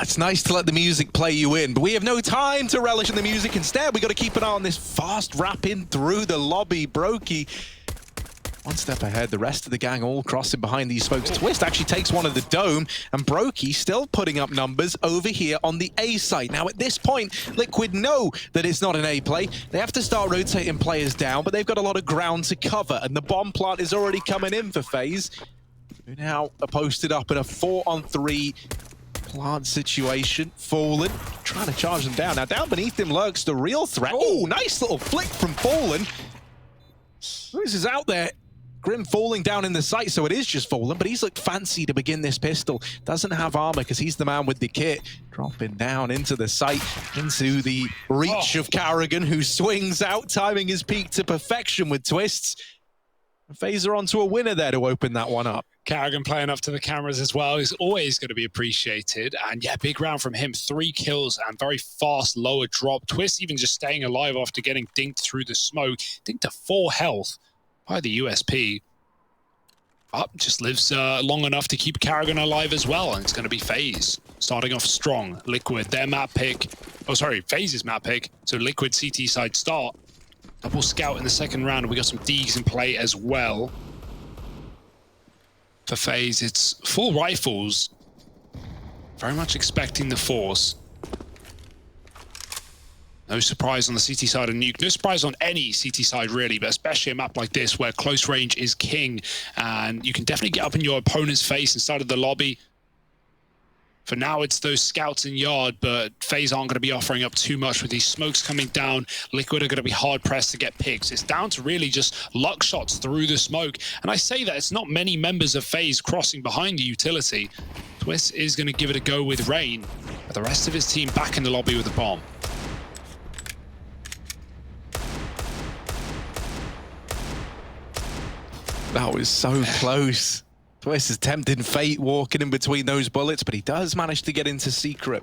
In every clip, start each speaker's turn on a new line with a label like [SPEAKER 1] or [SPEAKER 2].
[SPEAKER 1] It's nice to let the music play you in, but we have no time to relish in the music. Instead, we got to keep an eye on this fast wrap in through the lobby. Brokey, one step ahead. The rest of the gang all crossing behind these folks. Twist actually takes one of the dome, and Brokey still putting up numbers over here on the A site. Now, at this point, Liquid know that it's not an A play. They have to start rotating players down, but they've got a lot of ground to cover, and the bomb plant is already coming in for FaZe, who now are posted up in a 4-on-3 plant situation. Fallen, trying to charge them down. Now, down beneath him lurks the real threat. Oh, nice little flick from Fallen. This is out there. Grim falling down in the sight, so it is just Fallen, but he's looked fancy to begin this pistol. Doesn't have armor because he's the man with the kit. Dropping down into the sight, into the reach of Karrigan, who swings out, timing his peak to perfection with twists. FaZe are onto a winner there to open that one up.
[SPEAKER 2] Karrigan playing up to the cameras as well is always going to be appreciated. And yeah, big round from him. 3 kills and very fast lower drop. Twist even just staying alive after getting dinked through the smoke. Dinked to 4 health by the USP. But just lives long enough to keep Karrigan alive as well. And it's going to be FaZe starting off strong. Liquid, their map pick. Oh, sorry, FaZe's map pick. So Liquid CT side start. Double scout in the second round. We got some Deegs in play as well. For FaZe, it's full rifles. Very much expecting the force. No surprise on the CT side of Nuke. No surprise on any CT side, really, but especially a map like this where close range is king. And you can definitely get up in your opponent's face inside of the lobby. For now, it's those scouts in yard, but FaZe aren't going to be offering up too much with these smokes coming down. Liquid are going to be hard-pressed to get picks. It's down to really just luck shots through the smoke. And I say that it's not many members of FaZe crossing behind the utility. Twist is going to give it a go with Rain, but the rest of his team back in the lobby with a bomb.
[SPEAKER 1] That was so close. Twist is tempting fate walking in between those bullets, but he does manage to get into secret.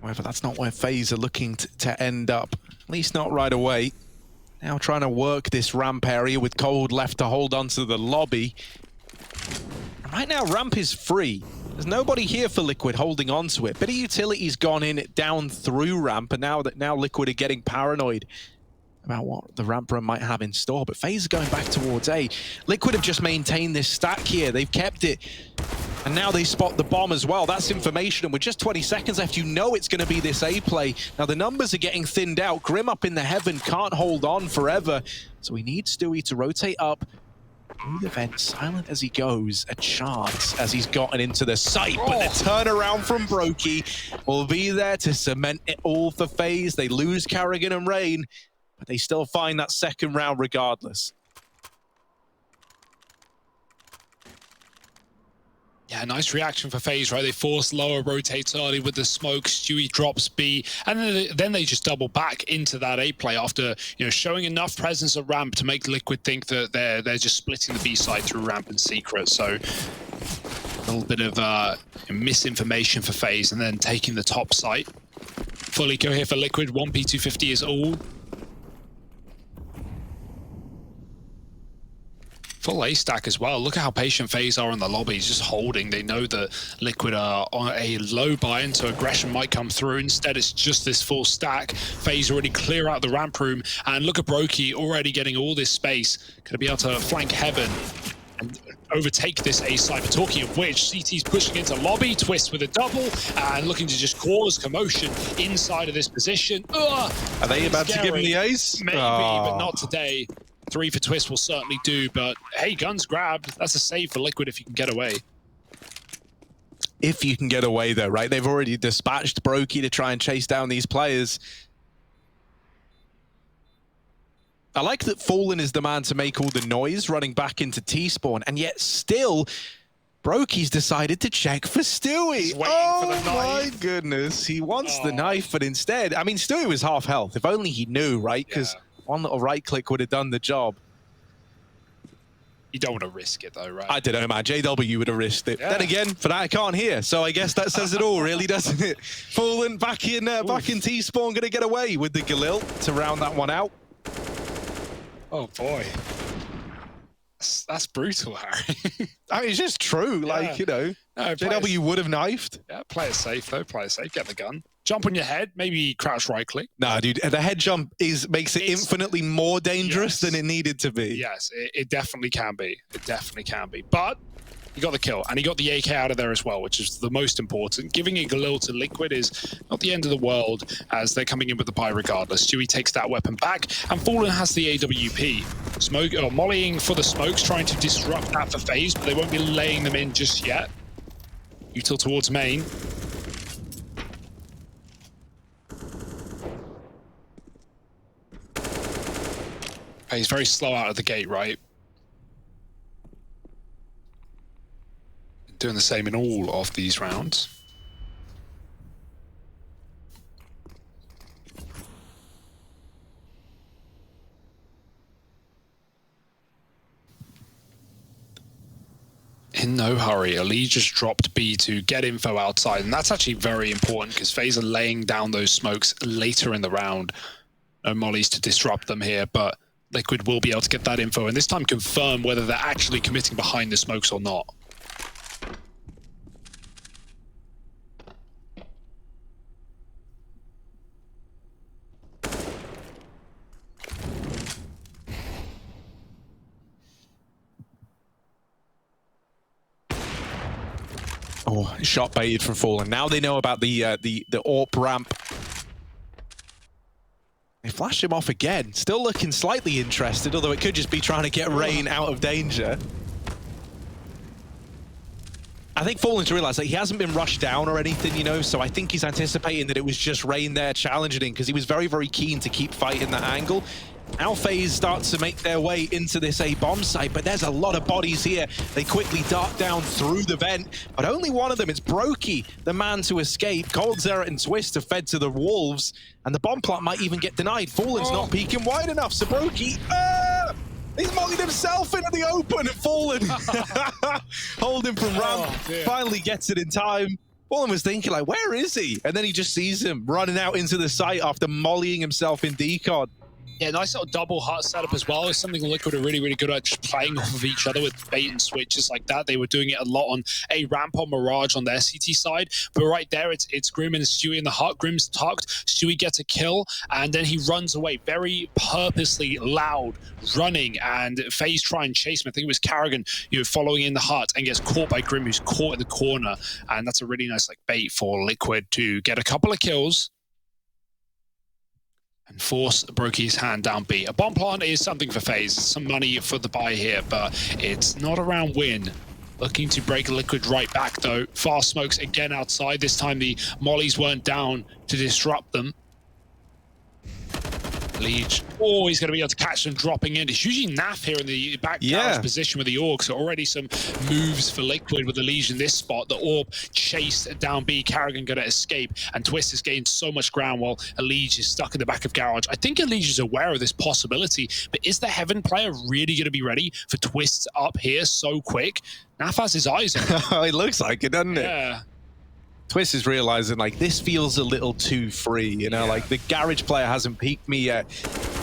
[SPEAKER 1] However, that's not where FaZe are looking to end up, at least not right away. Now trying to work this ramp area with Cold left to hold onto the lobby. Right now, ramp is free. There's nobody here for Liquid holding onto it. Bit of utility's gone in down through ramp, and now Liquid are getting paranoid about what the ramp run might have in store, but FaZe are going back towards A. Liquid have just maintained this stack here. They've kept it, and now they spot the bomb as well. That's information, and with just 20 seconds left, you know it's going to be this A play. Now, the numbers are getting thinned out. Grim up in the heaven can't hold on forever, so he needs Stewie to rotate up through the vent, silent as he goes. A chance as he's gotten into the site, but the turnaround from Brokey will be there to cement it all for FaZe. They lose Karrigan and Rain, but they still find that second round regardless.
[SPEAKER 2] Yeah, nice reaction for FaZe, right? They force lower, rotates early with the smoke. Stewie drops B, and then they just double back into that A play after, you know, showing enough presence at ramp to make Liquid think that they're just splitting the B side through ramp and secret. So a little bit of misinformation for FaZe, and then taking the top site. Full eco here for Liquid. 1P250 is all. Full A stack as well. Look at how patient FaZe are in the lobby. He's just holding. They know that Liquid are on a low buy-in, so aggression might come through. Instead, it's just this full stack. FaZe already clear out the ramp room. And look at Brokey already getting all this space. Going to be able to flank heaven and overtake this A side. But talking of which, CT's pushing into lobby. Twist with a double and looking to just cause commotion inside of this position.
[SPEAKER 1] Are they about to give him the ace?
[SPEAKER 2] Maybe, but not today. 3 for Twist will certainly do, but hey, guns grabbed. That's a save for Liquid if you can get away.
[SPEAKER 1] If you can get away though, right? They've already dispatched Brokey to try and chase down these players. I like that Fallen is the man to make all the noise running back into T-spawn, and yet still, Brokey's decided to check for Stewie. Oh my goodness, he wants the knife, but instead, I mean, Stewie was half health. If only he knew, right? Because one little right click would have done the job.
[SPEAKER 2] You don't want to risk it though, right?
[SPEAKER 1] I don't know, man. JW would have risked it. Then again, for that I can't hear, so I guess that says it all, really, doesn't it? Fallen back in T-spawn, gonna get away with the Galil to round that one out.
[SPEAKER 2] Oh boy, that's brutal, Harry.
[SPEAKER 1] I mean, it's just true. Like, you know,
[SPEAKER 2] No,
[SPEAKER 1] JW would have knifed.
[SPEAKER 2] Yeah, play it safe though. Play it safe. Get the gun. Jump on your head. Maybe crouch right click.
[SPEAKER 1] Nah, dude, the head jump makes it infinitely more dangerous than it needed to be.
[SPEAKER 2] Yes, it definitely can be. It definitely can be. But he got the kill, and he got the AK out of there as well, which is the most important. Giving a Galil to Liquid is not the end of the world, as they're coming in with the buy regardless. Stewie takes that weapon back, and Fallen has the AWP. Smoke, or mollying for the smokes, trying to disrupt that for FaZe, but they won't be laying them in just yet. Util towards main. He's very slow out of the gate, right? Doing the same in all of these rounds. In no hurry, Ali just dropped B to get info outside, and that's actually very important because FaZe are laying down those smokes later in the round. No mollies to disrupt them here, but Liquid will be able to get that info, and this time confirm whether they're actually committing behind the smokes or not.
[SPEAKER 1] Oh, shot baited from Fallen. Now they know about the AWP ramp. They flash him off again. Still looking slightly interested, although it could just be trying to get Rain out of danger. I think Fallen's realized that he hasn't been rushed down or anything, you know, so I think he's anticipating that it was just Rain there challenging him because he was very, very keen to keep fighting that angle. Now FaZe starts to make their way into this A-bomb site, but there's a lot of bodies here. They quickly dart down through the vent, but only one of them is Brokey, the man to escape. Cold Zera and Twist are fed to the wolves, and the bomb plot might even get denied. Fallen's not peeking wide enough, so Brokey, he's mollied himself into the open, and Fallen holding from ramp, finally gets it in time. Fallen was thinking, like, where is he? And then he just sees him running out into the site after mollying himself in decon.
[SPEAKER 2] Yeah, nice little double hut setup as well. It's something Liquid are really, really good at, just playing off of each other with bait and switches like that. They were doing it a lot on a ramp on Mirage on their CT side. But right there, it's Grim and Stewie in the hut. Grim's tucked. Stewie gets a kill, and then he runs away. Very purposely loud running, and FaZe try and chase him. I think it was Carrigan, you know, following in the hut and gets caught by Grim, who's caught in the corner. And that's a really nice like bait for Liquid to get a couple of kills and force Brokey's hand down B. A bomb plant is something for FaZe. Some money for the buy here, but it's not a round win. Looking to break Liquid right back though. Fast smokes again outside. This time the mollies weren't down to disrupt them. Leech. Oh, he's going to be able to catch them dropping in. It's usually Naf here in the back position with the Orc, so already some moves for Liquid with the Leech in this spot. The Orb chased down B. Carrigan going to escape, and Twist has gained so much ground while Elige is stuck in the back of Garage. I think Elige is aware of this possibility, but is the Heaven player really going to be ready for Twist up here so quick? Naf has his eyes on it.
[SPEAKER 1] It looks like it, doesn't it?
[SPEAKER 2] Yeah.
[SPEAKER 1] Twist is realizing, like, this feels a little too free, you know? Like, the Garage player hasn't peeked me yet,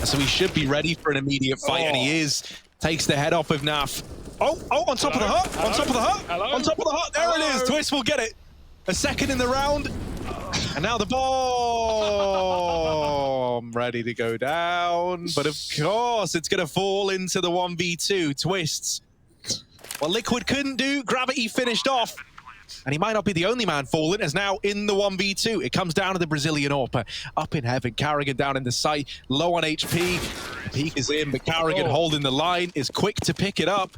[SPEAKER 1] so he should be ready for an immediate fight, and he is. Takes the head off of Naf. Oh, on top of the hut! On top of the hut! On top of the hut! There it is! Twist will get it! A second in the round, and now the bomb ready to go down, but of course, it's gonna fall into the 1v2. Twists. What Liquid couldn't do, Gravity finished off. And he might not be the only man fallen, as now in the 1v2. It comes down to the Brazilian AWP. Up in heaven, Carrigan down in the site, low on HP. The peak is in, but Carrigan holding the line, is quick to pick it up.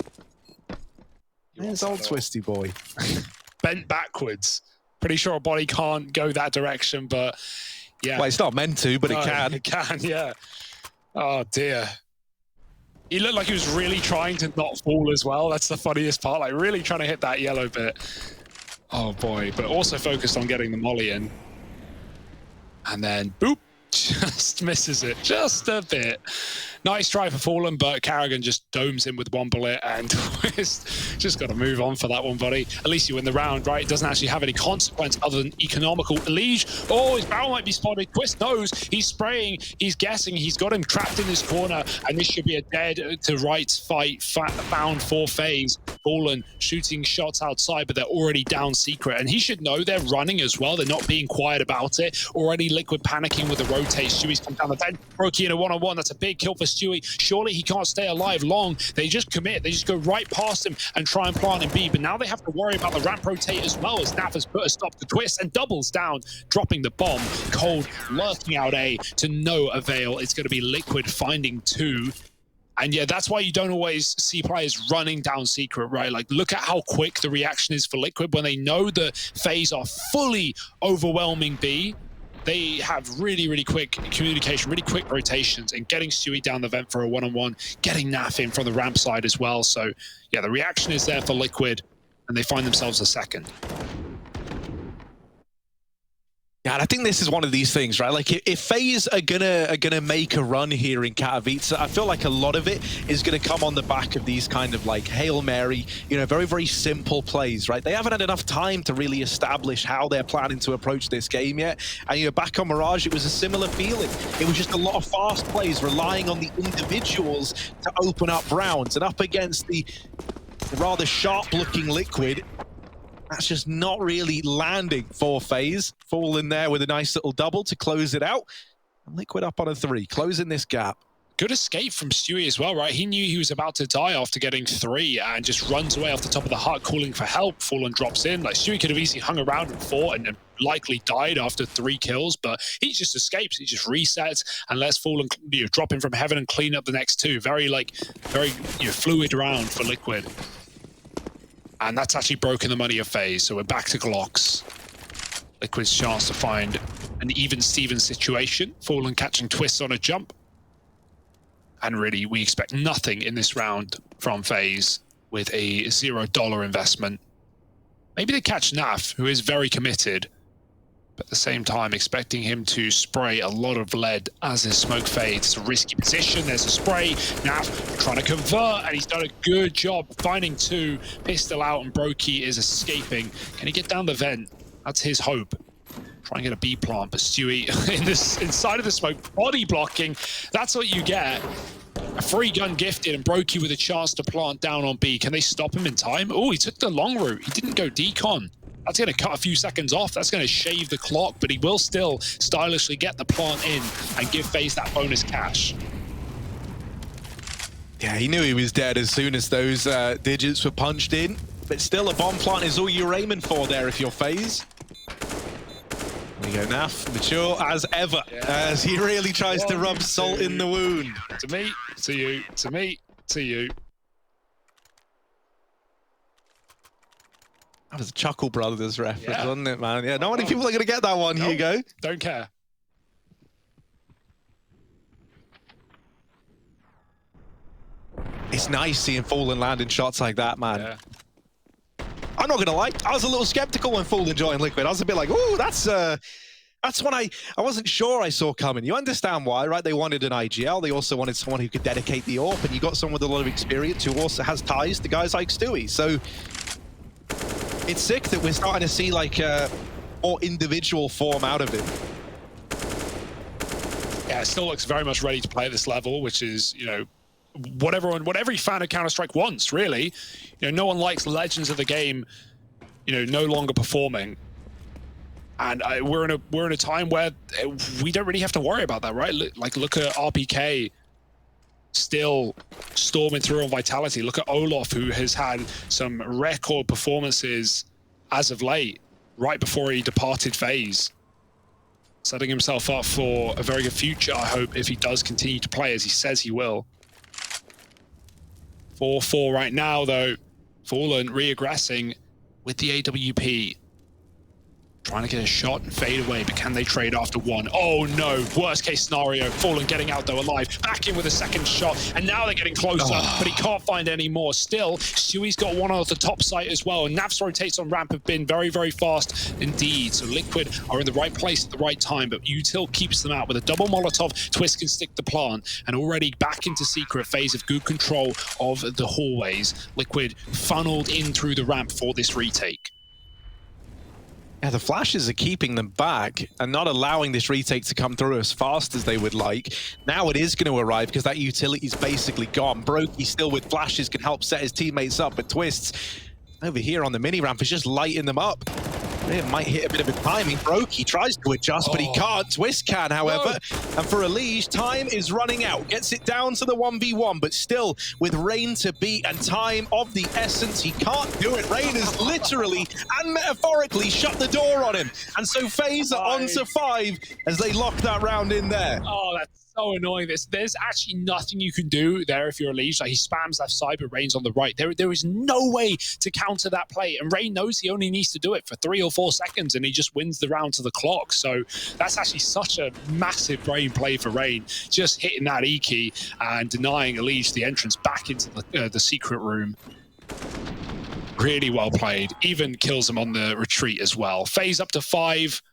[SPEAKER 1] There's old Twisty boy.
[SPEAKER 2] Bent backwards. Pretty sure a body can't go that direction, but yeah.
[SPEAKER 1] Well, it's not meant to, but it can.
[SPEAKER 2] It can, yeah. Oh, dear. He looked like he was really trying to not fall as well. That's the funniest part, like really trying to hit that yellow bit. Oh boy, but also focused on getting the molly in. And then, boop, just misses it just a bit. Nice try for Fallen, but Carrigan just domes him with one bullet, and Twist just got to move on for that one, buddy. At least you win the round, right? It doesn't actually have any consequence other than economical. Elige, oh, his barrel might be spotted. Twist knows, he's spraying, he's guessing, he's got him trapped in this corner, and this should be a dead to rights fight found for FaZe. Fallen shooting shots outside, but they're already down secret. And he should know they're running as well. They're not being quiet about it. Already Liquid panicking with the rotate. Stewie's come down the vent. Brokey in a one-on-one. That's a big kill for Stewie. Surely he can't stay alive long. They just commit. They just go right past him and try and plant in B. But now they have to worry about the ramp rotate as well, as Naf has put a stop to Twist and doubles down, dropping the bomb. Cold lurking out A to no avail. It's going to be Liquid finding two. And yeah, that's why you don't always see players running down secret, right? Like, look at how quick the reaction is for Liquid when they know that FaZe are fully overwhelming B. They have really, really quick communication, really quick rotations, and getting Stewie down the vent for a one-on-one, getting Naf in from the ramp side as well. So yeah, the reaction is there for Liquid, and they find themselves a second.
[SPEAKER 1] Yeah, and I think this is one of these things, right? Like, if FaZe are gonna make a run here in Katowice, I feel like a lot of it is gonna come on the back of these kind of like Hail Mary, you know, very, very simple plays, right? They haven't had enough time to really establish how they're planning to approach this game yet. And, you know, back on Mirage, it was a similar feeling. It was just a lot of fast plays, relying on the individuals to open up rounds. And up against the rather sharp-looking Liquid, that's just not really landing for FaZe. Fallen there with a nice little double to close it out. And Liquid up on a 3, closing this gap.
[SPEAKER 2] Good escape from Stewie as well, right? He knew he was about to die after getting 3 and just runs away off the top of the hut calling for help. Fallen drops in. Like, Stewie could have easily hung around and fought and likely died after 3 kills, but he just escapes. He just resets and lets Fallen, you know, drop in from heaven and clean up the next 2. Very, you know, fluid round for Liquid. And that's actually broken the money of FaZe, so we're back to Glocks. Liquid's chance to find an even-Steven situation. Fallen catching Twists on a jump. And really, we expect nothing in this round from FaZe with a $0 investment. Maybe they catch Naf, who is very committed, but at the same time, expecting him to spray a lot of lead as his smoke fades. It's a risky position. There's a spray. Naf trying to convert, and he's done a good job finding 2. Pistol out, and Brokey is escaping. Can he get down the vent? That's his hope. Try and get a B plant, but Stewie inside of the smoke, body blocking. That's what you get. A free gun gifted, and Brokey with a chance to plant down on B. Can they stop him in time? Oh, he took the long route. He didn't go decon. That's going to cut a few seconds off. That's going to shave the clock, but he will still stylishly get the plant in and give FaZe that bonus cash.
[SPEAKER 1] Yeah, he knew he was dead as soon as those digits were punched in, but still a bomb plant is all you're aiming for there if you're FaZe. There you go, Naf, mature as ever, as he really tries to rub salt in the wound.
[SPEAKER 2] To me, to you, to me, to you.
[SPEAKER 1] That was a Chuckle Brothers reference, wasn't it, man? Yeah, not many people are going to get that one. Nope. Here you go.
[SPEAKER 2] Don't care.
[SPEAKER 1] It's nice seeing Fallen landing shots like that, man.
[SPEAKER 2] Yeah.
[SPEAKER 1] I'm not going to lie, I was a little skeptical when Fallen joined Liquid. I was a bit like, ooh, that's one I wasn't sure I saw coming. You understand why, right? They wanted an IGL. They also wanted someone who could dedicate the AWP, and you got someone with a lot of experience who also has ties to guys like Stewie. So it's sick that we're starting to see like more individual form out of him.
[SPEAKER 2] Yeah, it still looks very much ready to play at this level, which is, you know, what every fan of Counter-Strike wants, really. You know, no one likes legends of the game, you know, no longer performing. And we're in a time where we don't really have to worry about that, right? Like, look at RPK still storming through on Vitality. Look at Olaf, who has had some record performances as of late, right before he departed FaZe. Setting himself up for a very good future, I hope, if he does continue to play as he says he will. 4-4 right now, though. Fallen re-aggressing with the AWP. Trying to get a shot and fade away, but can they trade after 1? Oh no, worst case scenario. Fallen getting out though alive. Back in with a second shot, and now they're getting closer, but he can't find any more. Still, Stewie's got one on the top site as well, and Nav's rotates on ramp have been very, very fast indeed. So Liquid are in the right place at the right time, but Util keeps them out with a double Molotov. Twist can stick the plant, and already back into secret. FaZe of good control of the hallways. Liquid funneled in through the ramp for this retake.
[SPEAKER 1] Yeah, the flashes are keeping them back and not allowing this retake to come through as fast as they would like. Now it is going to arrive because that utility's basically gone. Brokey still with flashes can help set his teammates up, but Twists over here on the mini ramp is just lighting them up. It might hit a bit of a timing. Brokey tries to adjust, but he can't. Twist can, however. And for Elige, time is running out. Gets it down to the 1v1, but still with Rain to beat and time of the essence, he can't do it. Rain has literally and metaphorically shut the door on him. And so FaZe are on to 5 as they lock that round in there.
[SPEAKER 2] Oh, that's so annoying. There's actually nothing you can do there if you're a Elige. Like, he spams left side, but Rain's on the right. There is no way to counter that play. And Rain knows he only needs to do it for 3 or 4 seconds, and he just wins the round to the clock. So that's actually such a massive brain play for Rain, just hitting that E key and denying Elige the entrance back into the secret room. Really well played. Even kills him on the retreat as well. FaZe up to 5,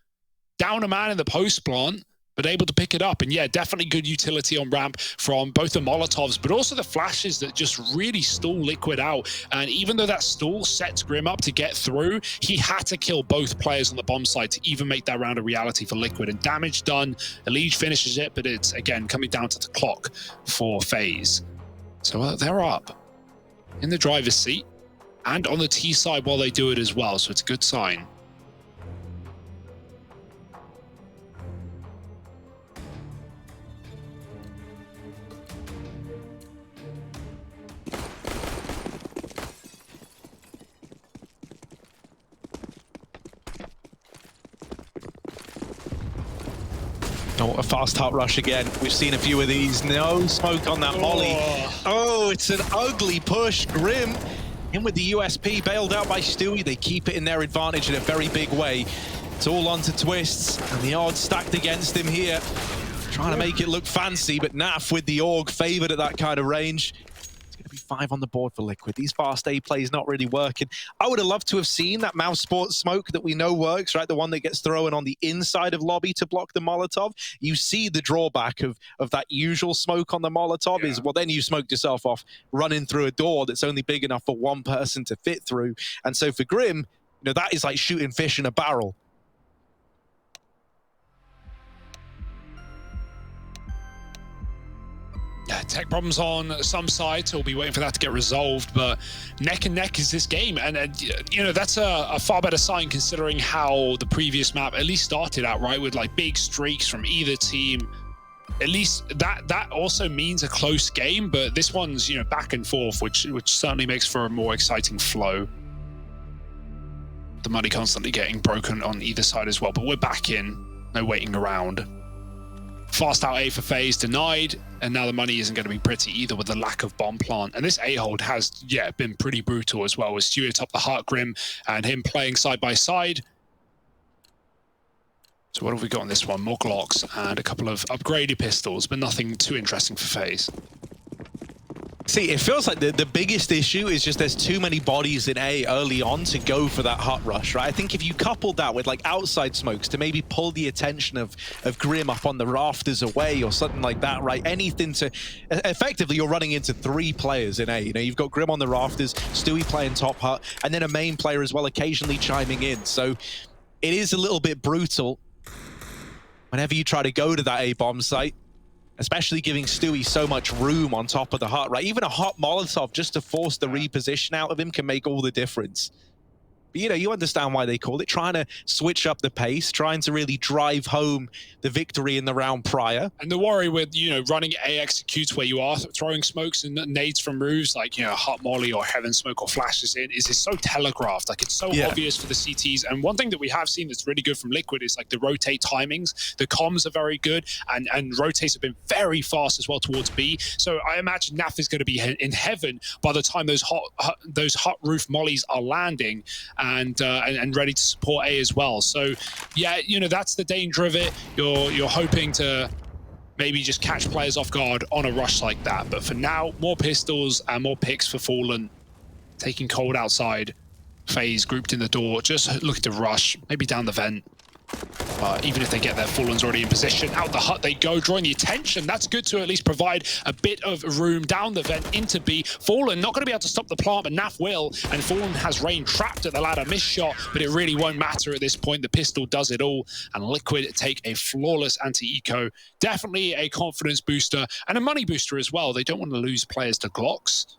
[SPEAKER 2] down a man in the post plant, but able to pick it up. And yeah, definitely good utility on ramp from both the Molotovs, but also the flashes that just really stall Liquid out. And even though that stall sets Grim up to get through, he had to kill both players on the bomb side to even make that round a reality for Liquid. And damage done, Elige finishes it, but it's, again, coming down to the clock for FaZe. So they're up in the driver's seat and on the T side while they do it as well. So it's a good sign.
[SPEAKER 1] Oh, a fast hot rush again. We've seen a few of these. No smoke on that molly. Oh, it's an ugly push. Grim in with the USP, bailed out by Stewie. They keep it in their advantage in a very big way. It's all onto Twists, and the odds stacked against him here. Trying to make it look fancy, but Naf with the AUG favored at that kind of range. It's going to be 5 on the board for Liquid. These fast A plays not really working. I would have loved to have seen that Mouse Sports smoke that we know works, right? The one that gets thrown on the inside of lobby to block the Molotov. You see the drawback of that usual smoke on the Molotov is, well, then you smoked yourself off running through a door that's only big enough for one person to fit through. And so for Grim, you know, that is like shooting fish in a barrel.
[SPEAKER 2] Tech problems on some sides, so we'll be waiting for that to get resolved, but neck and neck is this game, and you know, that's a far better sign considering how the previous map at least started out, right, with like big streaks from either team. At least that also means a close game, but this one's, you know, back and forth, which certainly makes for a more exciting flow. The money constantly getting broken on either side as well, but we're back in, no waiting around. Fast out A for FaZe denied, and now the money isn't going to be pretty either with the lack of bomb plant. And this A-hold has, yeah, been pretty brutal as well, with Stewie atop the Heart Grim and him playing side by side. So what have we got on this one? More Glocks and a couple of upgraded pistols, but nothing too interesting for FaZe.
[SPEAKER 1] See, it feels like the biggest issue is just there's too many bodies in A early on to go for that hot rush, right? I think if you coupled that with like outside smokes to maybe pull the attention of Grim up on the rafters away or something like that, right? Anything to... Effectively, you're running into 3 players in A. You know, you've got Grim on the rafters, Stewie playing top hut, and then a main player as well occasionally chiming in. So it is a little bit brutal whenever you try to go to that A bomb site, especially giving Stewie so much room on top of the hut, right? Even a hot Molotov just to force the reposition out of him can make all the difference. But, you know, you understand why they called it, trying to switch up the pace, trying to really drive home the victory in the round prior.
[SPEAKER 2] And the worry with, you know, running A executes where you are throwing smokes and nades from roofs, like, you know, hot molly or heaven smoke or flashes in, is it's so telegraphed. Like, it's so obvious for the CTs. And one thing that we have seen that's really good from Liquid is like the rotate timings. The comms are very good, and rotates have been very fast as well towards B. So I imagine Naf is going to be in heaven by the time those hot roof mollies are landing. And ready to support A as well. So yeah, you know, that's the danger of it. You're hoping to maybe just catch players off guard on a rush like that. But for now, more pistols and more picks for Fallen. Taking cold outside. FaZe grouped in the door, just looking to rush, maybe down the vent. But even if they get there, Fallen's already in position. Out the hut they go, drawing the attention. That's good to at least provide a bit of room down the vent into B. Fallen not going to be able to stop the plant, but Naf will. And Fallen has Rain trapped at the ladder. Missed shot, but it really won't matter at this point. The pistol does it all. And Liquid take a flawless anti-eco. Definitely a confidence booster and a money booster as well. They don't want to lose players to Glocks.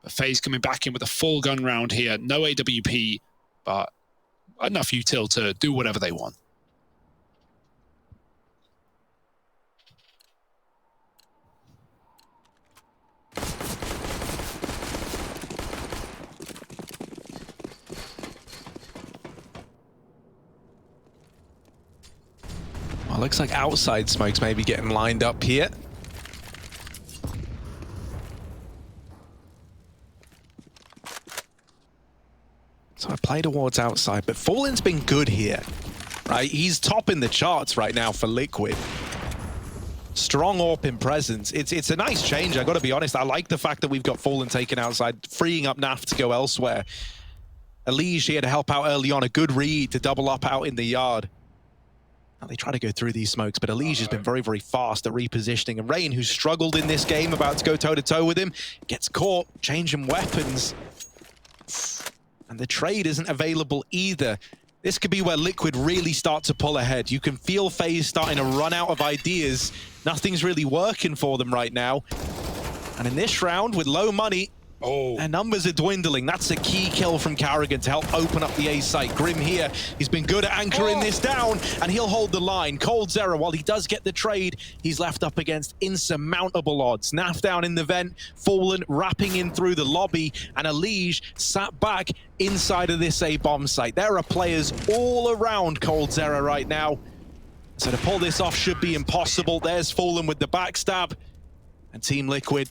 [SPEAKER 2] But FaZe coming back in with a full gun round here. No AWP, but enough util to do whatever they want.
[SPEAKER 1] Well, looks like outside smokes maybe getting lined up here. So I play towards outside, but Fallen's been good here, right? He's topping the charts right now for Liquid. Strong AWP in presence. It's a nice change, I gotta be honest. I like the fact that we've got Fallen taken outside, freeing up Naf to go elsewhere. Elige here to help out early on, a good read to double up out in the yard. Now they try to go through these smokes, but Elige has been very, very fast at repositioning. And Rain, who's struggled in this game, about to go toe-to-toe with him, gets caught, changing weapons. And the trade isn't available either. This could be where Liquid really start to pull ahead. You can feel FaZe starting to run out of ideas. Nothing's really working for them right now. And in this round, with low money, their numbers are dwindling. That's a key kill from Karrigan to help open up the A site. Grim here, he's been good at anchoring this down, and he'll hold the line. coldzera, while he does get the trade, he's left up against insurmountable odds. Naf down in the vent, Fallen wrapping in through the lobby, and Elige sat back inside of this A bomb site. There are players all around coldzera right now. So to pull this off should be impossible. There's Fallen with the backstab, and Team Liquid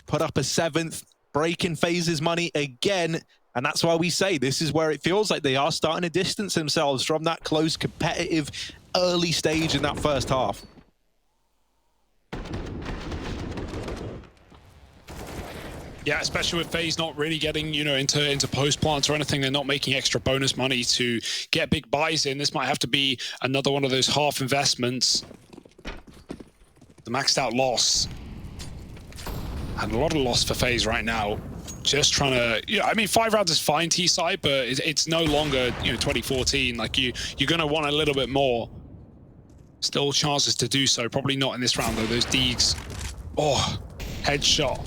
[SPEAKER 1] put up a 7th. Breaking FaZe's money again, and that's why we say this is where it feels like they are starting to distance themselves from that close, competitive, early stage in that first half.
[SPEAKER 2] Yeah, especially with FaZe not really getting, into post plants or anything. They're not making extra bonus money to get big buys in. This might have to be another one of those half investments. The maxed out loss. And a lot of loss for FaZe right now. Just trying to, I mean, 5 rounds is fine T-side, but it's no longer, 2014. Like you're gonna want a little bit more. Still chances to do so. Probably not in this round though. Those Deegs. Oh, headshot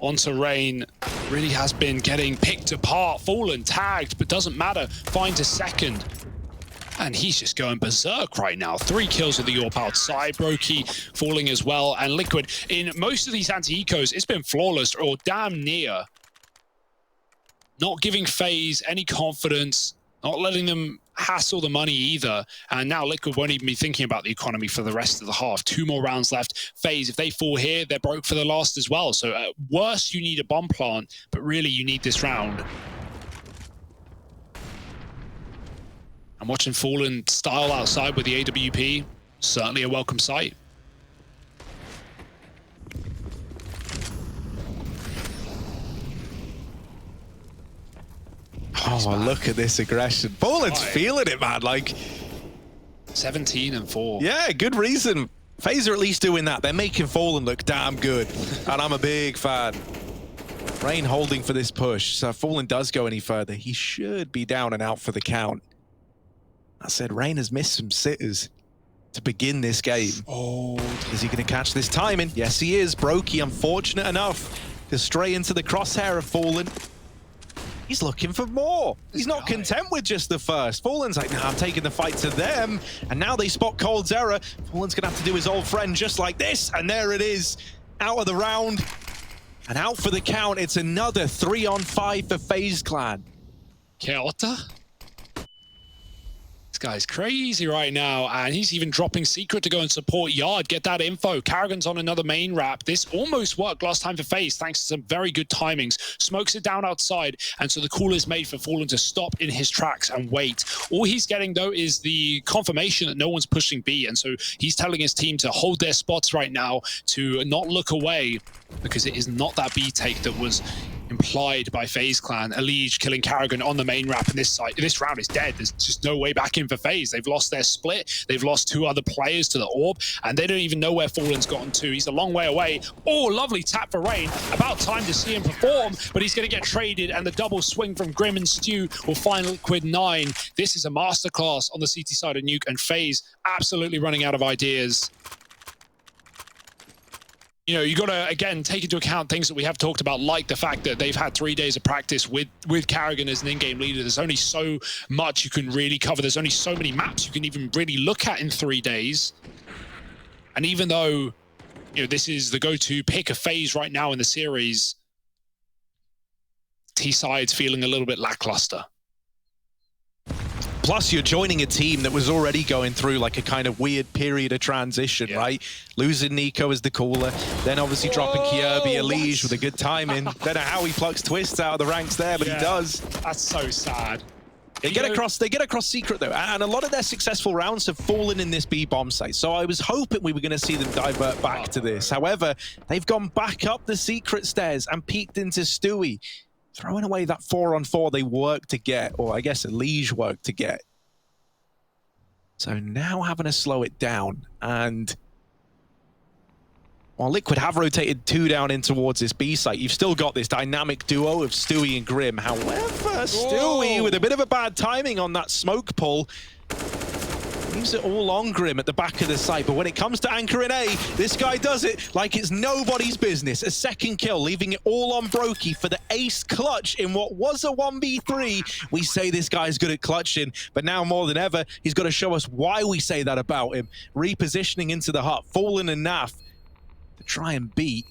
[SPEAKER 2] onto Rain. Really has been getting picked apart. Fallen tagged, but doesn't matter. Finds a second. And he's just going berserk right now. 3 kills with the AWP outside. Brokey falling as well. And Liquid, in most of these anti-ecos, it's been flawless or damn near. Not giving FaZe any confidence. Not letting them hassle the money either. And now Liquid won't even be thinking about the economy for the rest of the half. 2 more rounds left. FaZe, if they fall here, they're broke for the last as well. So at worst, you need a bomb plant. But really, you need this round. And watching Fallen style outside with the AWP, certainly a welcome sight.
[SPEAKER 1] Oh, look at this aggression. Fallen's feeling it, man. Like
[SPEAKER 2] 17 and 4.
[SPEAKER 1] Yeah, good reason. FaZe are at least doing that. They're making Fallen look damn good. And I'm a big fan. Rain holding for this push. So if Fallen does go any further, he should be down and out for the count. I said Rain has missed some sitters to begin this game. Oh, is he going to catch this timing? Yes, he is. Brokey, unfortunate enough to stray into the crosshair of Fallen. He's looking for more. He's not content with just the first. Fallen's like, nah, I'm taking the fight to them. And now they spot coldzera. Fallen's going to have to do his old friend just like this. And there it is, out of the round. And out for the count. It's another 3-on-5 for FaZe Clan.
[SPEAKER 2] Keota? Guy's crazy right now, and he's even dropping Secret to go and support Yard, get that info. Karrigan's on another main wrap. This almost worked last time for FaZe thanks to some very good timings. Smokes it down outside, and so the call is made for Fallen to stop in his tracks and wait. All he's getting though is the confirmation that no one's pushing B, and so he's telling his team to hold their spots right now, to not look away, because it is not that B take that was implied by FaZe Clan. Elige killing Karrigan on the main ramp, and this round is dead. There's just no way back in for FaZe. They've lost their split. They've lost 2 other players to the Orb, and they don't even know where Fallen's gotten to. He's a long way away. Oh, lovely tap for Rain. About time to see him perform, but he's going to get traded, and the double swing from Grim and Stu will find Liquid 9. This is a masterclass on the CT side of Nuke, and FaZe absolutely running out of ideas. You know, you got to, again, take into account things that we have talked about, like the fact that they've had 3 days of practice with Karrigan as an in-game leader. There's only so much you can really cover. There's only so many maps you can even really look at in 3 days. And even though, you know, this is the go-to pick of FaZe right now in the series, T-side's feeling a little bit lackluster.
[SPEAKER 1] Plus, you're joining a team that was already going through like a kind of weird period of transition, right? Losing Nico as the cooler, then obviously dropping Kierby, Elige with a good timing. Don't know how he plucks Twists out of the ranks there, but he does.
[SPEAKER 2] That's so sad.
[SPEAKER 1] They get across secret though, and a lot of their successful rounds have fallen in this B bomb site. So I was hoping we were going to see them divert back to this. However, they've gone back up the secret stairs and peeked into Stewie, throwing away that 4-on-4 they worked to get, or I guess Elige worked to get. So now having to slow it down, and while Liquid have rotated 2 down in towards this B site, you've still got this dynamic duo of Stewie and Grim. However, Stewie with a bit of a bad timing on that smoke pull. Leaves it all on Grim at the back of the site, but when it comes to anchoring A, this guy does it like it's nobody's business. A second kill, leaving it all on Brokey for the ace clutch in what was a 1v3. We say this guy's good at clutching, but now more than ever, he's got to show us why we say that about him. Repositioning into the hut, Fallen and Naf to try and beat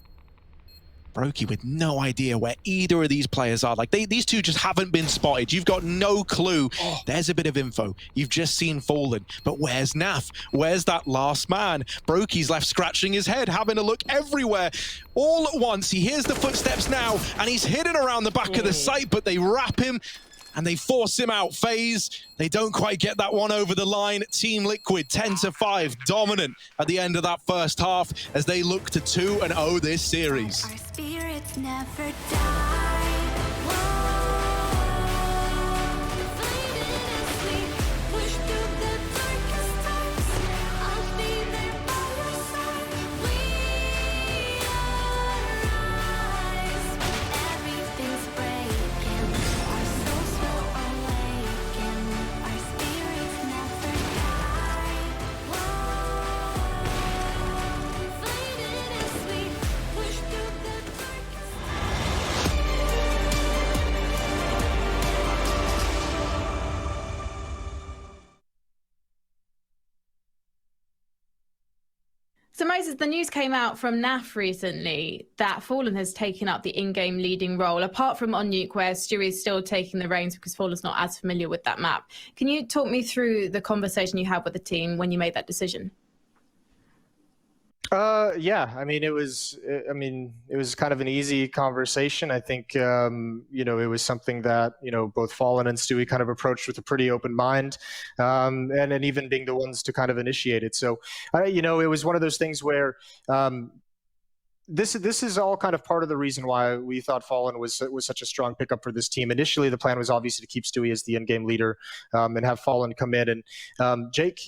[SPEAKER 1] Brokey with no idea where either of these players are. Like, these two just haven't been spotted. You've got no clue. There's a bit of info. You've just seen Fallen. But where's Naf? Where's that last man? Brokey's left scratching his head, having a look everywhere. All at once, he hears the footsteps now, and he's hidden around the back of the site, but they wrap him, and they force him out. FaZe, they don't quite get that one over the line. Team Liquid, 10-5, dominant at the end of that first half as they look to 2-0 this series.
[SPEAKER 3] Our spirits never die.
[SPEAKER 4] So Moses, the news came out from NAF recently that Fallen has taken up the in-game leading role, apart from on Nuke, where Stewie is still taking the reins because Fallen's not as familiar with that map. Can you talk me through the conversation you had with the team when you made that decision?
[SPEAKER 5] Yeah, I mean, it was kind of an easy conversation. I think, you know, it was something that, you know, both Fallen and Stewie kind of approached with a pretty open mind, and even being the ones to kind of initiate it. So, you know, it was one of those things where, this is all kind of part of the reason why we thought Fallen was such a strong pickup for this team. Initially, the plan was obviously to keep Stewie as the in-game leader, and have Fallen come in. And Jake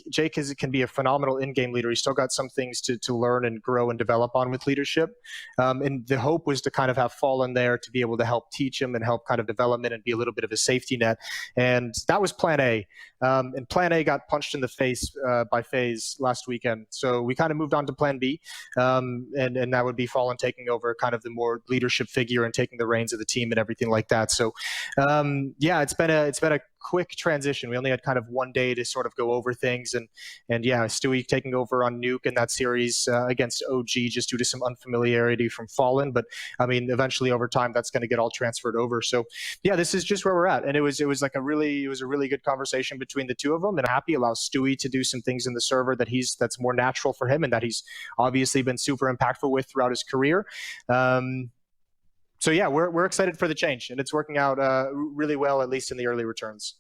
[SPEAKER 5] can be a phenomenal in-game leader. He's still got some things to learn and grow and develop on with leadership. And the hope was to kind of have Fallen there to be able to help teach him and help kind of development and be a little bit of a safety net. And that was plan A. And plan A got punched in the face by FaZe last weekend. So we kind of moved on to plan B, and that would be Fallen taking over kind of the more leadership figure and taking the reins of the team and everything like that. So yeah, it's been a quick transition. We only had kind of 1 day to sort of go over things, and yeah, Stewie taking over on Nuke in that series against OG just due to some unfamiliarity from Fallen. But I mean, eventually over time, that's going to get all transferred over. So yeah, this is just where we're at. And it was like a really good conversation between the two of them, and I'm happy allows Stewie to do some things in the server that's more natural for him and that he's obviously been super impactful with throughout his career. So yeah, we're excited for the change, and it's working out really well, at least in the early returns.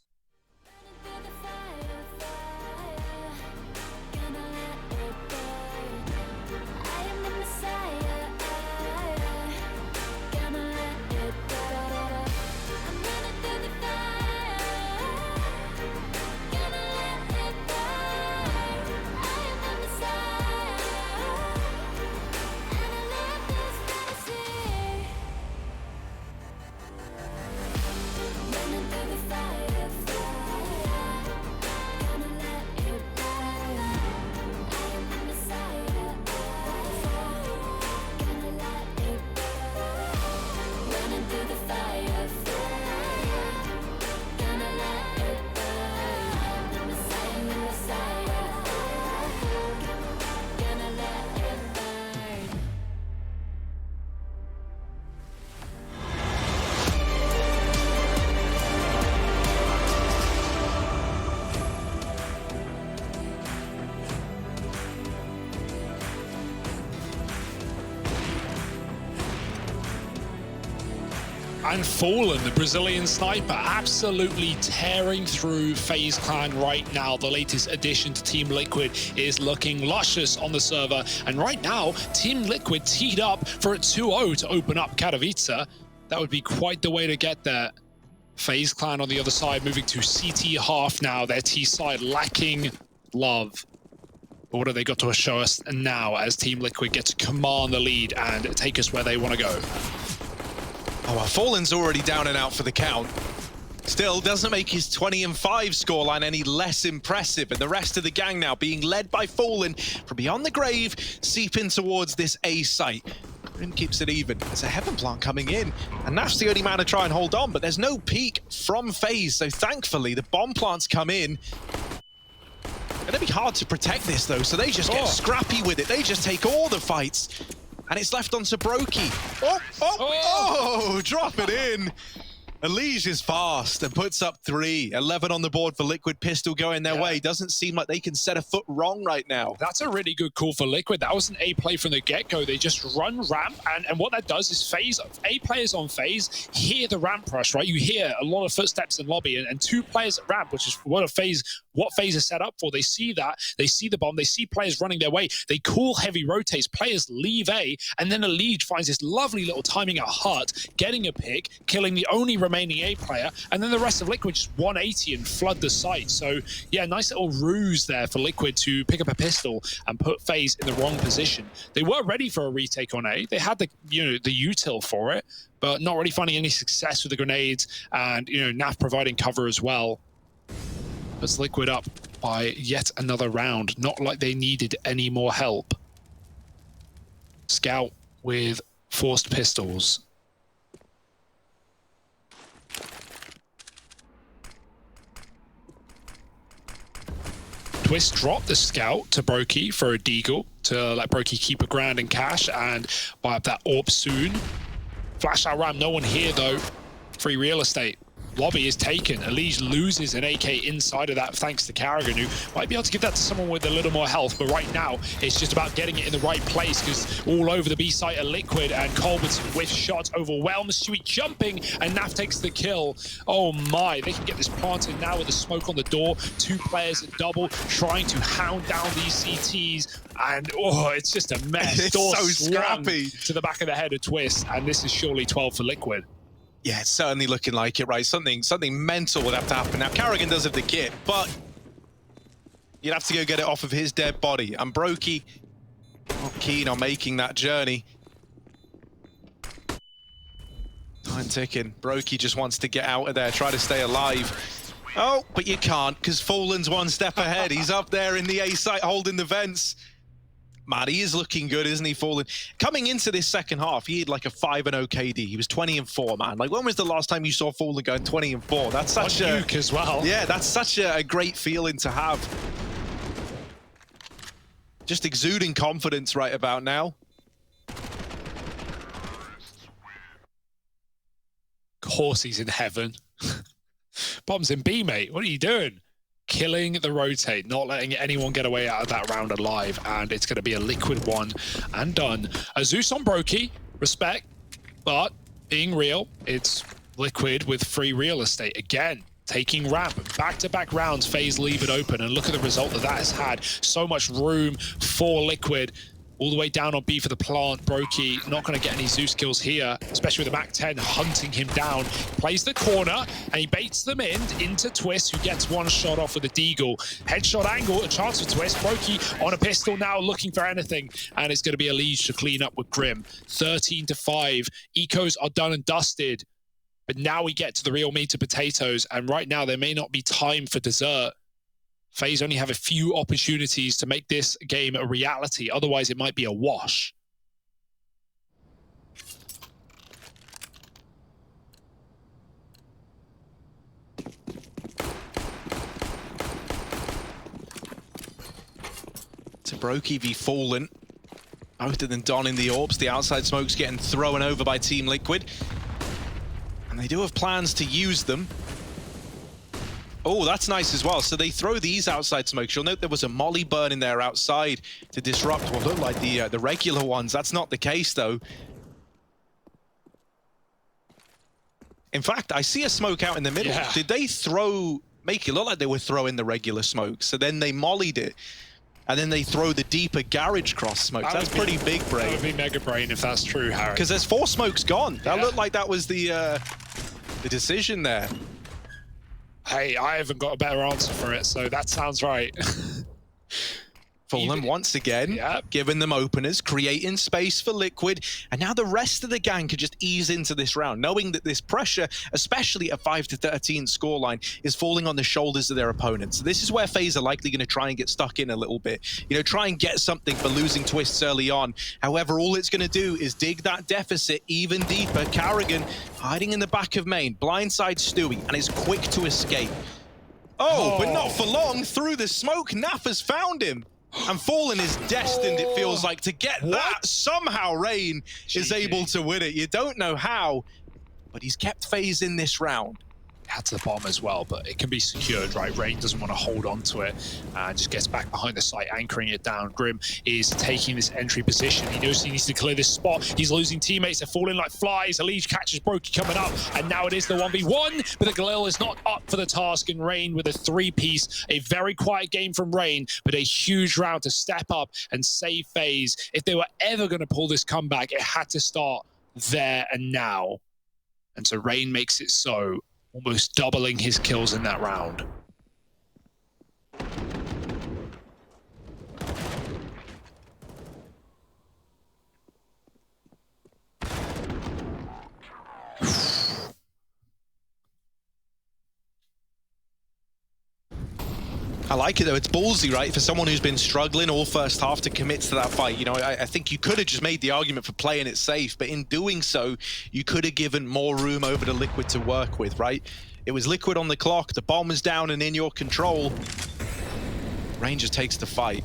[SPEAKER 2] And Fallen, the Brazilian sniper, absolutely tearing through FaZe Clan right now. The latest addition to Team Liquid is looking luscious on the server. And right now, Team Liquid teed up for a 2-0 to open up Katowice. That would be quite the way to get there. FaZe Clan on the other side, moving to CT half now. Their T side lacking love. But what have they got to show us now as Team Liquid get to command the lead and take us where they want to go?
[SPEAKER 1] Oh, well, Fallen's already down and out for the count. Still doesn't make his 20-5 scoreline any less impressive. And the rest of the gang now being led by Fallen from beyond the grave, seeping towards this A site. Grim keeps it even. There's a heaven plant coming in. And Naf's the only man to try and hold on, but there's no peek from FaZe. So thankfully, the bomb plants come in. Gonna be hard to protect this though, so they just get scrappy with it. They just take all the fights. And it's left on to Brokey. Drop it in. Elige is fast and puts up 3. 11 on the board for Liquid. Pistol going their way. Doesn't seem like they can set a foot wrong right now.
[SPEAKER 2] That's a really good call for Liquid. That was an A play from the get-go. They just run ramp, and what that does is FaZe, A players on FaZe hear the ramp rush, right? You hear a lot of footsteps in lobby, and 2 players at ramp, which is what FaZe is set up for. They see that, they see the bomb, they see players running their way, they call heavy rotates, players leave A, and then Elige finds this lovely little timing at Hut, getting a pick, killing the only remaining A player, and then the rest of Liquid just 180 and flood the site. So yeah, nice little ruse there for Liquid to pick up a pistol and put FaZe in the wrong position. They were ready for a retake on A. They had the the util for it, but not really finding any success with the grenades, and Naf providing cover as well. Puts Liquid up by yet another round. Not like they needed any more help. Scout with forced pistols. Twist dropped the Scout to Brokey for a deagle to let Brokey keep a grand in cash and buy up that AWP soon. Flash out ram, no one here though. Free real estate. Lobby is taken. Elige loses an AK inside of that thanks to Carrigan, who might be able to give that to someone with a little more health, but right now it's just about getting it in the right place, because all over the B site are Liquid, and Colbertson with shots overwhelms Sweet jumping, and Naf takes the kill. Oh my, they can get this planted now with the smoke on the door. 2 players at double trying to hound down these CTs, and it's just a mess.
[SPEAKER 1] It's
[SPEAKER 2] Door
[SPEAKER 1] so
[SPEAKER 2] slammed
[SPEAKER 1] scrappy
[SPEAKER 2] to the back of the head of Twist, and this is surely 12 for Liquid.
[SPEAKER 1] Yeah, it's certainly looking like it, right? Something mental would have to happen. Now, Carrigan does have the kit, but you'd have to go get it off of his dead body. And Brokey not keen on making that journey. Time ticking. Brokey just wants to get out of there, try to stay alive. Oh, but you can't, because Fallen's 1 step ahead. He's up there in the A site holding the vents. Man, he is looking good, isn't he, Fallen? Coming into this second half, he had like a 5-0 KD. He was 20-4, man. Like, when was the last time you saw Fallen going 20-4? That's such a
[SPEAKER 2] Nuke as well.
[SPEAKER 1] Yeah, that's such a great feeling to have. Just exuding confidence right about now.
[SPEAKER 2] Of course he's in heaven. Bombs in B, mate. What are you doing? Killing the rotate, not letting anyone get away out of that round alive, and it's going to be a Liquid 1 and done. A Zeus on Brokey, respect, but being real, it's Liquid with free real estate again. Taking ramp, back-to-back rounds, FaZe leave it open, and look at the result that has had. So much room for Liquid. All the way down on B for the plant. Brokey not going to get any Zeus kills here, especially with the MAC-10 hunting him down. Plays the corner, and he baits them into Twist, who gets 1 shot off with a deagle. Headshot angle, a chance for Twist. Brokey on a pistol now, looking for anything, and it's going to be Elige to clean up with Grim. 13-5. Ecos are done and dusted, but now we get to the real meat and potatoes, and right now there may not be time for dessert. FaZe only have a few opportunities to make this game a reality. Otherwise, it might be a wash.
[SPEAKER 1] To Brokey v Fallen. Both of them donning the orbs. The outside smoke's getting thrown over by Team Liquid. And they do have plans to use them. Oh, that's nice as well. So they throw these outside smokes. You'll note there was a molly burning there outside to disrupt what looked like the regular ones. That's not the case, though. In fact, I see a smoke out in the middle.
[SPEAKER 2] Yeah.
[SPEAKER 1] Did they make it look like they were throwing the regular smoke? So then they mollied it, and then they throw the deeper garage cross smokes. That's pretty big brain.
[SPEAKER 2] That would be mega brain if that's true, Harry.
[SPEAKER 1] Because there's 4 smokes gone. That looked like that was the decision there.
[SPEAKER 2] Hey, I haven't got a better answer for it, so that sounds right.
[SPEAKER 1] Fallen once again, giving them openers, creating space for Liquid, and now the rest of the gang could just ease into this round, knowing that this pressure, especially a 5-13 scoreline, is falling on the shoulders of their opponents. So this is where FaZe are likely going to try and get stuck in a little bit. You know, try and get something for losing twists early on. However, all it's going to do is dig that deficit even deeper. Karrigan hiding in the back of main, blindside Stewie, and is quick to escape. Oh, but not for long. Through the smoke, Naf has found him. And Fallen is destined, it feels like, to get that. Somehow Rain is able to win it. You don't know how, but he's kept FaZe in this round.
[SPEAKER 2] Had to the bomb as well, but it can be secured, right? Rain doesn't want to hold on to it and just gets back behind the site, anchoring it down. Grim is taking this entry position. He knows he needs to clear this spot. He's losing teammates. They're falling like flies. Elise catches Brokey coming up, and now it is the 1v1, but the Galil is not up for the task, and Rain with a 3-piece. A very quiet game from Rain, but a huge round to step up and save FaZe. If they were ever going to pull this comeback, it had to start there and now. And so Rain makes it so, almost doubling his kills in that round.
[SPEAKER 1] I like it though, it's ballsy, right? For someone who's been struggling all first half to commit to that fight. You know, I think you could have just made the argument for playing it safe, but in doing so, you could have given more room over to Liquid to work with, right? It was Liquid on the clock, the bomb is down and in your control. Rangers takes the fight.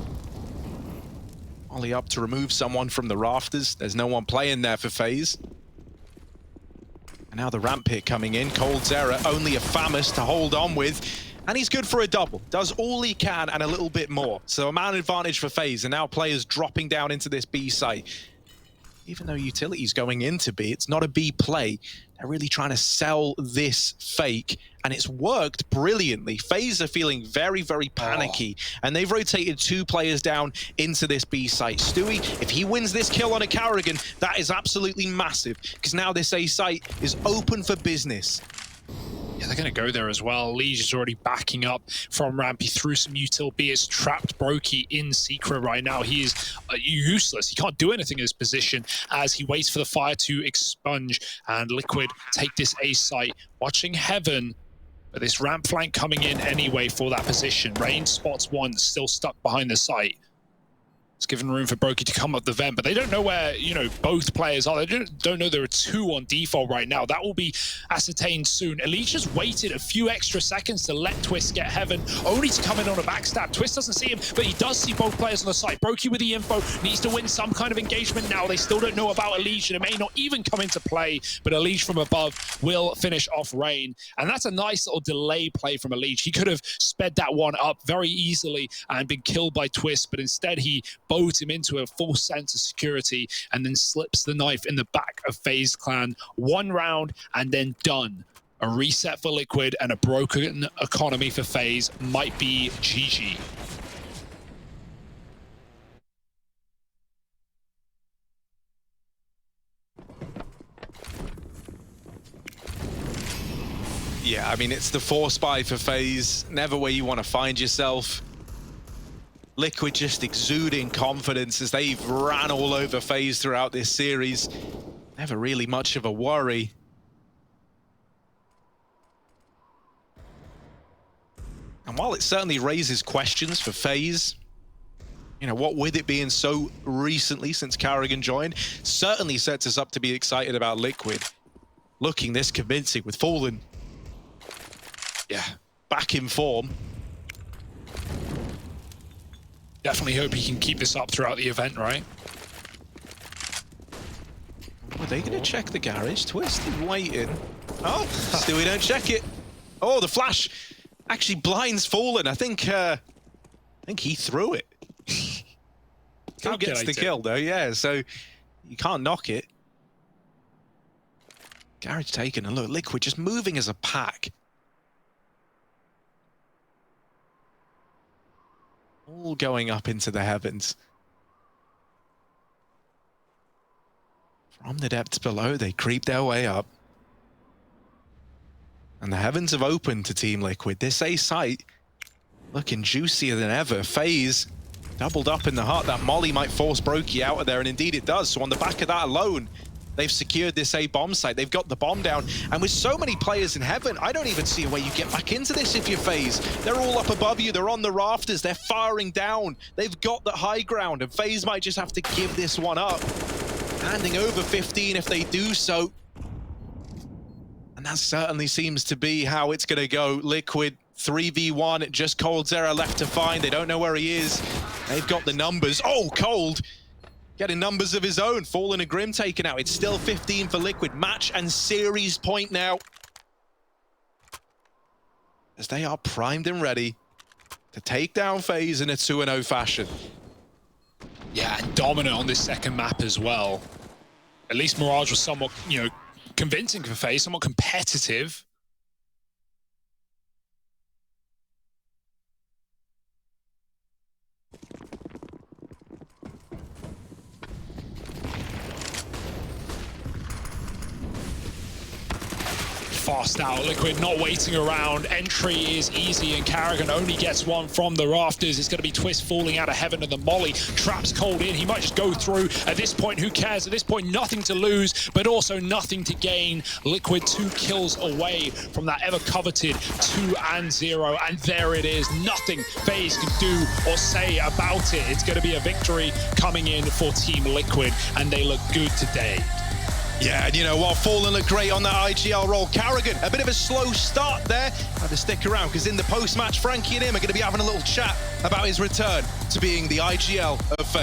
[SPEAKER 1] Ollie up to remove someone from the rafters. There's no one playing there for FaZe. And now the ramp hit coming in. Cold's error, only a Famus to hold on with. And he's good for a double. Does all he can and a little bit more. So a man advantage for FaZe, and now players dropping down into this B site. Even though Utility's going into B, it's not a B play. They're really trying to sell this fake, and it's worked brilliantly. FaZe are feeling very, very panicky, and they've rotated 2 players down into this B site. Stewie, if he wins this kill on a Karrigan, that is absolutely massive, because now this A site is open for business.
[SPEAKER 2] Yeah, they're going to go there as well. Liege is already backing up from ramp. He threw some util B. It's trapped Brokey in secret right now. He is useless. He can't do anything in this position as he waits for the fire to expunge, and Liquid take this A site. Watching Heaven, but this ramp flank coming in anyway for that position. Rain spots one, still stuck behind the site. It's given room for Brokey to come up the vent, but they don't know where, you know, both players are. They don't know there are 2 on default right now. That will be ascertained soon. Elite just waited a few extra seconds to let Twist get Heaven, only to come in on a backstab. Twist doesn't see him, but he does see both players on the site. Brokey with the info, needs to win some kind of engagement now. They still don't know about Elite, and it may not even come into play, but Elite from above will finish off Rain. And that's a nice little delay play from Elite. He could have sped that one up very easily and been killed by Twist, but instead he boats him into a full sense of security and then slips the knife in the back of FaZe Clan. 1 round and then done. A reset for Liquid and a broken economy for FaZe might be GG.
[SPEAKER 1] Yeah, I mean, it's the force buy for FaZe. Never where you want to find yourself. Liquid just exuding confidence as they've ran all over FaZe throughout this series. Never really much of a worry. And while it certainly raises questions for FaZe, you know, what with it being so recently since Karrigan joined, certainly sets us up to be excited about Liquid. Looking this convincing with Fallen. Yeah, back in form.
[SPEAKER 2] Definitely hope he can keep this up throughout the event, right?
[SPEAKER 1] Are they going to check the garage? Twist is waiting. Oh, still we don't check it. Oh, the flash actually blinds Fallen. I think he threw it. Who gets the kill though? Yeah, so you can't knock it. Garage taken, and look, Liquid just moving as a pack. All going up into the heavens. From the depths below, they creep their way up. And the heavens have opened to Team Liquid. This A site looking juicier than ever. FaZe doubled up in the heart. That molly might force Brokey out of there, and indeed it does. So on the back of that alone, they've secured this A bomb site. They've got the bomb down. And with so many players in heaven, I don't even see a way you get back into this if you're FaZe. They're all up above you. They're on the rafters. They're firing down. They've got the high ground, and FaZe might just have to give this one up. Handing over 15 if they do so. And that certainly seems to be how it's going to go. Liquid 3v1, just Coldzera left to find. They don't know where he is. They've got the numbers. Oh, Cold getting numbers of his own. Fallen and Grim taken out. It's still 15 for Liquid. Match and series point now, as they are primed and ready to take down FaZe in a 2-0 fashion.
[SPEAKER 2] Yeah, and dominant on this second map as well. At least Mirage was somewhat, convincing for FaZe, somewhat competitive. Fast out, Liquid not waiting around. Entry is easy, and Karrigan only gets one from the rafters. It's going to be Twist falling out of heaven, and the molly traps Cold in. He might just go through. At this point, who cares? At this point, nothing to lose, but also nothing to gain. Liquid 2 kills away from that ever-coveted 2-0, and there it is. Nothing FaZe can do or say about it. It's going to be a victory coming in for Team Liquid, and they look good today.
[SPEAKER 1] Yeah, and you know what? Fallen looked great on that IGL roll. Karrigan, a bit of a slow start there. Have to stick around, because in the post-match, Frankie and him are going to be having a little chat about his return to being the IGL of FaZe.